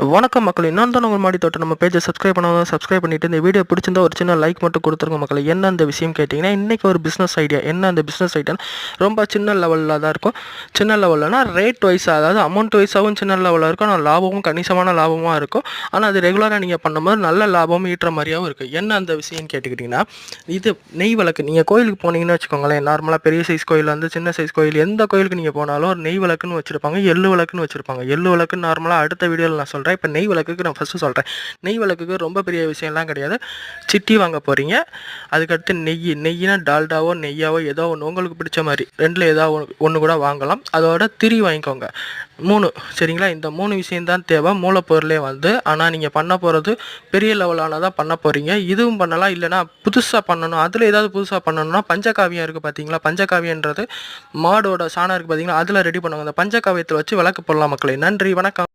வணக்கம் மக்களே, நான் தான் உங்கள் மாடி தோட்டம். நம்ம பேஜை சப்ஸ்கிரைப் பண்ணாதான் சப்ஸ்கிரைப் பண்ணிவிட்டு இந்த வீடியோ பிடிச்சிருந்தா ஒரு சின்ன லைக் மட்டும் கொடுத்துருங்க மக்களே. என்ன அந்த விஷயம் கேட்டிங்கன்னா, இன்றைக்கி ஒரு பிஸ்னஸ் ஐடியா. என்ன அந்த பிஸ்னஸ் ஐடியான்னு ரொம்ப சின்ன லெவலில் தான் இருக்கும். சின்ன லெவல்லனா ரேட் வைஸாக, அதாவது அமௌண்ட் வைஸாகவும் சின்ன லெவலில் இருக்கும். ஆனால் லாபமும் கணிசமான லாபமாக இருக்கும். ஆனால் அது ரெகுலராக நீங்கள் பண்ணும்போது நல்ல லாபமும் ஈட்டுற மாதிரியாகவும் இருக்குது. என்ன அந்த விஷயம்னு கேட்டுக்கிட்டிங்கன்னா, இது நெய் விளக்கு. நீங்கள் கோயிலுக்கு போனீங்கன்னு வச்சுக்கோங்களேன், நார்மலாக பெரிய சைஸ் கோயில் வந்து சின்ன சைஸ் கோயில் எந்த கோயிலுக்கு நீங்கள் போனாலும் ஒரு நெய் விளக்குன்னு வச்சுருப்பாங்க, எள்ளு விளக்குன்னு வச்சுருப்பாங்க. எள்ளு விளக்குன்னு நார்மலாக அடுத்த வீடியோவில் நான் சொல்கிறேன். இப்போ நெய் விளக்குக்கு நான் ஃபஸ்ட்டு சொல்கிறேன். நெய் விளக்குக்கு ரொம்ப பெரிய விஷயம்லாம் கிடையாது. சிட்டி வாங்க போகிறீங்க, அதுக்கடுத்து நெய்யினா டால்டாவோ நெய்யாவோ ஏதோ ஒன்று உங்களுக்கு பிடிச்ச மாதிரி ரெண்டில் ஏதாவது ஒன்று கூட வாங்கலாம். அதோட திரி வாங்கிக்கோங்க. 3 சரிங்களா. இந்த 3 விஷயம்தான் தேவை மூலப்பொருளே வந்து. ஆனால் நீங்கள் பண்ண போகிறது பெரிய லெவலானதான் பண்ண போகிறீங்க. இதுவும் பண்ணலாம், இல்லைனா புதுசாக பண்ணணும், அதில் ஏதாவது புதுசாக பண்ணணும்னா பஞ்சகாவியம் இருக்குது பார்த்தீங்களா. பஞ்சகாவியன்றது மாடோட சாணம் இருக்குது பார்த்தீங்களா, அதில் ரெடி பண்ணுவாங்க. அந்த பஞ்சகாவியத்தில் வச்சு விளக்கு போடலாம் மக்களே. நன்றி, வணக்கம்.